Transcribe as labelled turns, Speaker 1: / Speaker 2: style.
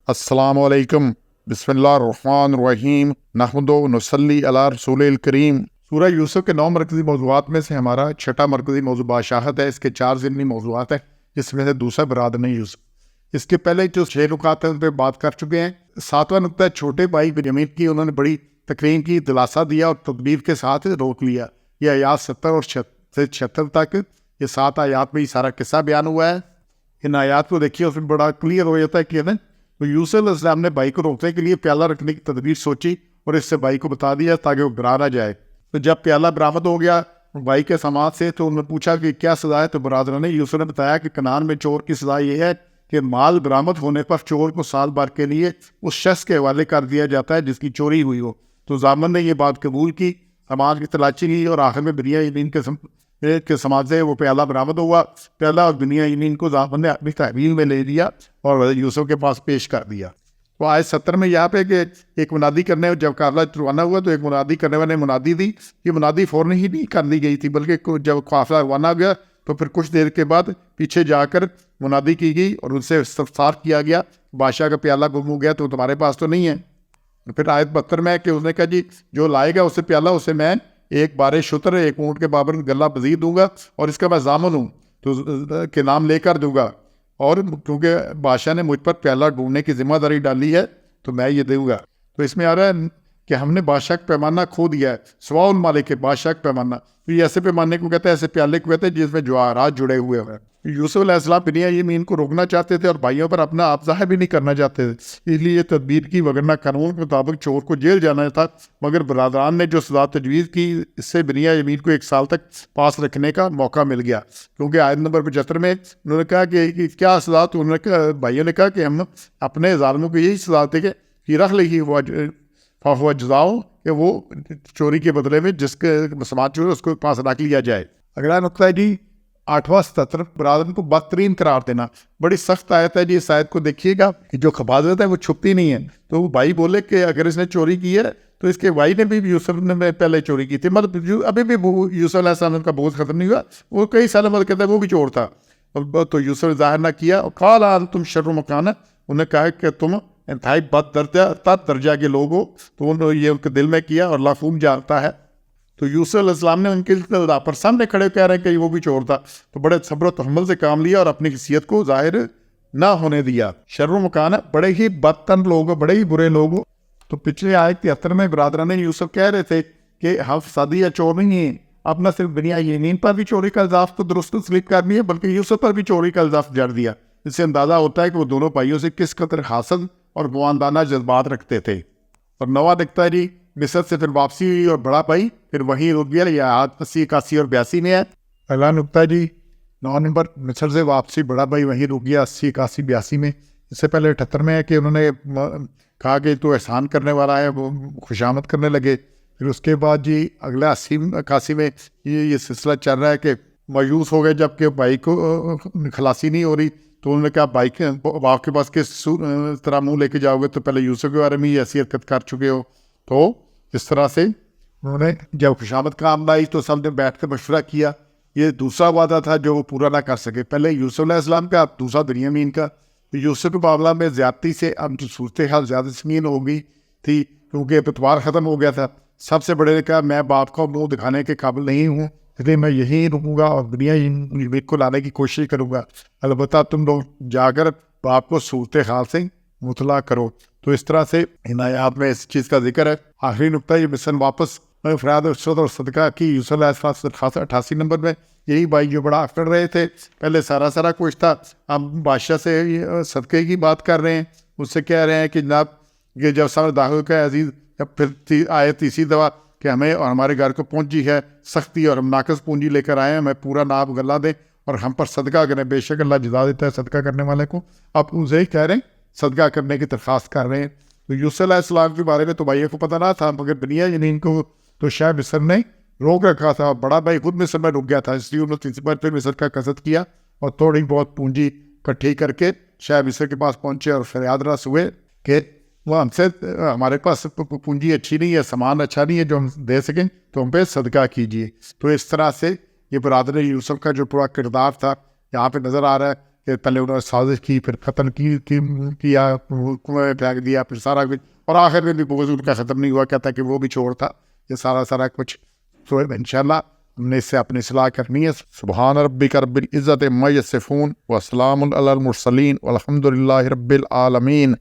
Speaker 1: السلام علیکم، بسم اللہ الرحمن الرحیم، نحمد و نصلی علی رسول الکریم۔ سورہ یوسف کے 9 مرکزی موضوعات میں سے ہمارا 6واں مرکزی موضوع بادشاہت ہے۔ اس کے 4 ضمنی موضوعات ہیں، جس میں سے دوسرا برادران یوسف۔ اس کے پہلے جو 6 نکات ہیں ان پہ بات کر چکے ہیں۔ 7واں نکتہ چھوٹے بھائی بنیامین کی انہوں نے بڑی تقریم کی، دلاسا دیا اور تدبیر کے ساتھ روک لیا۔ یہ آیات 70 اور 76 تک، یہ 7 آیات میں یہ سارا قصہ بیان ہوا ہے۔ ان آیات کو دیکھیے، اس میں بڑا کلیئر ہو جاتا ہے کہ تو یوسف علیہ السلام نے بھائی کو روکنے کے لیے پیالہ رکھنے کی تدبیر سوچی اور اس سے بھائی کو بتا دیا تاکہ وہ گھبرا نہ جائے۔ تو جب پیالہ برآمد ہو گیا بھائی کے سماعت سے، تو انہوں نے پوچھا کہ کیا سزا ہے؟ تو برادران نے یوسف نے بتایا کہ کنعان میں چور کی سزا یہ ہے کہ مال برآمد ہونے پر چور کو سال بھر کے لیے اس شخص کے حوالے کر دیا جاتا ہے جس کی چوری ہوئی ہو۔ تو ضامن نے یہ بات قبول کی، سامان کی تلاشی لی اور آخر میں بنیامین کے سماعت سے وہ پیالہ برآمد ہوا۔ پیالہ اور بنیامین کو ضامن نے اپنی تحویل میں لے لیا اور یوسف کے پاس پیش کر دیا۔ تو آیت 70 میں یہاں پہ کہ ایک منادی کرنے، جب قافلہ روانہ ہوا تو ایک منادی کرنے والے منادی دی۔ یہ منادی فوراً ہی نہیں کر دی گئی تھی، بلکہ جب قافلہ روانہ گیا تو پھر کچھ دیر کے بعد پیچھے جا کر منادی کی گئی اور ان سے استفسار کیا گیا، بادشاہ کا پیالہ گم ہو گیا تو تمہارے پاس تو نہیں ہے۔ پھر آیت 72 میں کہ اس نے کہا جی جو لائے گا اسے پیالہ، اسے میں 1 بارے شتر 1 اونٹ کے بابر گلہ مزید دوں گا اور اس کا میں ضامن ہوں تو کے نام لے کر دوں گا، اور کیونکہ بادشاہ نے مجھ پر پیالہ ڈھونڈنے کی ذمہ داری ڈالی ہے تو میں یہ دوں گا۔ تو اس میں آ رہا ہے کہ ہم نے بادشاہ کا پیمانہ کھو دیا ہے، سوا المالک، بادشاہ کا پیمانہ۔ تو یہ ایسے پیمانے کو کہتے ہیں، ایسے پیالے کو کہتے ہیں جس میں جواہرات جڑے ہوئے ہیں۔ یوسف علیہ السلام بنیامین کو روکنا چاہتے تھے اور بھائیوں پر اپنا آپ ظاہر بھی نہیں کرنا چاہتے تھے، اس لیے یہ تدبیر کی، وگرنہ قانون کے مطابق چور کو جیل جانا تھا۔ مگر برادران نے جو سزا تجویز کی، اس سے بنیامین کو 1 سال تک پاس رکھنے کا موقع مل گیا، کیونکہ آیت نمبر 75 میں انہوں نے کہا کہ کیا سزا؟ تو انہوں نے کہا، بھائیوں نے کہا کہ ہم اپنے ظالموں کو یہی سزا دیں کہ رکھ لگی ہوا جزاؤ، کہ وہ چوری کے بدلے میں جس کے سماعت چور اس کو پاس رکھ لیا جائے۔ اگلا نقطہ ہے جی 8واں 77، برادران کو بدترین قرار دینا۔ بڑی سخت آیت ہے جی، اس آیت کو دیکھیے گا کہ جو خباثت ہے وہ چھپتی نہیں ہے۔ تو وہ بھائی بولے کہ اگر اس نے چوری کی ہے تو اس کے بھائی نے بھی یوسف نے پہلے چوری کی تھی، مطلب ابھی بھی یوسف علیہ السلام کا بوجھ ختم نہیں ہوا، وہ کئی سال بعد کہتا ہے وہ بھی چور تھا۔ تو یوسف نے ظاہر نہ کیا، اور قال انتم شر مکانا، انہوں نے کہا کہ تم انتہائی بد درجہ کے لوگ ہو۔ تو انہوں نے یہ ان کے دل میں کیا اور اللہ خوب جانتا ہے۔ تو یوسف علیہ السلام نے ان کے پر سامنے کھڑے کہہ رہے ہیں کہ وہ بھی چور تھا، تو بڑے صبر و تحمل سے کام لیا اور اپنی حیثیت کو ظاہر نہ ہونے دیا۔ شر و مکان، بڑے ہی بدتن لوگ ہو، بڑے ہی برے لوگ ہو۔ تو پچھلے آیت 73 میں برادران یوسف کہہ رہے تھے کہ ہم فسادی یا چور نہیں ہیں، اپنا صرف بنیامین پر بھی چوری کا الزام تو درست تسلیم کر لیا، بلکہ یوسف پر بھی چوری کا الزام جڑ دیا۔ اس سے اندازہ ہوتا ہے کہ وہ دونوں بھائیوں سے کس قدر حسد اور گواندانہ جذبات رکھتے تھے۔ اور 9واں نکتہ ہے جی، مصر سے پھر واپسی ہوئی اور بڑا بھائی پھر وہیں رک گیا۔ یہ آیات 80، 81 اور 82 میں ہے۔ اگلا نکتہ جی 9 نمبر، مصر سے واپسی، بڑا بھائی وہیں رک گیا 80، 81، 82 میں۔ اس سے پہلے 78 میں ہے کہ انہوں نے کہا کہ تو احسان کرنے والا ہے، وہ خوشامد کرنے لگے۔ پھر اس کے بعد جی اگلا 80، 81 میں یہ سلسلہ چل رہا ہے کہ مایوس ہو گئے جب کہ بھائی کو خلاصی نہیں ہو رہی، تو انہوں نے کہا بھائی کے باپ کے پاس کس طرح منہ لے کے جاؤ گے؟ تو پہلے یوسف کے بارے میں یہ ایسی حرکت کر چکے ہو۔ تو اس طرح سے انہوں نے جب خوشامد کا عمل آئی تو سب نے بیٹھ کر مشورہ کیا۔ یہ دوسرا وعدہ تھا جو وہ پورا نہ کر سکے، پہلے یوسف علیہ السلام کا، دوسرا بنیامین کا۔ تو یوسف کے معاملہ میں زیادتی سے اب صورتحال زیادہ سنگین ہو گئی تھی، کیونکہ اعتبار ختم ہو گیا تھا۔ سب سے بڑے نے کہا میں باپ کو منہ دکھانے کے قابل نہیں ہوں، اس لیے میں یہیں رکوں گا اور بنیامین کو لانے کی کوشش کروں گا، البتہ تم لوگ جا کر باپ کو صورتحال سے مطلع کرو۔ تو اس طرح سے ان آیات میں اس چیز کا ذکر ہے۔ آخری نکتہ یہ مصر واپس افراد اور صدقہ کی یوسف علیہ السلام 88 نمبر میں، یہی بھائی جو بڑا کر رہے تھے، پہلے سارا کچھ تھا، اب بادشاہ سے صدقے کی بات کر رہے ہیں، اس سے کہہ رہے ہیں کہ جناب یہ جب سامنے داخل کا عزیز، جب پھر آئے تیسری دفعہ کہ ہمیں اور ہمارے گھر کو پہنچی ہے سختی اور ہم ناقص پونجی لے کر آئے ہیں، ہمیں پورا ناب غلہ دیں اور ہم پر صدقہ کریں، بے شک اللہ جزا دیتا ہے صدقہ کرنے والے کو۔ اب اسے ہی کہہ رہے ہیں، صدقہ کرنے کی درخواست کر رہے ہیں۔ تو یوسف علیہ السلام کے بارے میں تو بھائیوں کو پتہ نہ تھا، مگر بنیامین کو تو شاہ مصر نے روک رکھا تھا، بڑا بھائی خود مصر میں رک گیا تھا، اس لیے انہوں نے تیسری بار پھر مصر کا قصد کیا اور تھوڑی بہت پونجی اکٹھی کر کے شاہ مصر کے پاس پہنچے اور فریاد رس ہوئے کہ وہ ہم سے، ہمارے پاس پونجی اچھی نہیں ہے، سامان اچھا نہیں ہے جو ہم دے سکیں، تو ہم پہ صدقہ کیجیے۔ تو اس طرح سے یہ برادر یوسف کا جو پورا کردار تھا یہاں پہ نظر آ رہا ہے۔ کہ پہلے انہوں نے سازش کی، پھر قتل کیا، کنویں میں پھینک دیا، پھر سارا کچھ، اور آخر میں بھی بغض ان کا ختم نہیں ہوا، کہتا کہ وہ بھی چھوڑ تھا، یہ سارا کچھ. تو انشاءاللہ ہم نے اس سے اپنی اصلاح کرنی ہے. سبحان ربک رب العزت عما یصفون وسلام علی المرسلین والحمد للہ رب العالمین.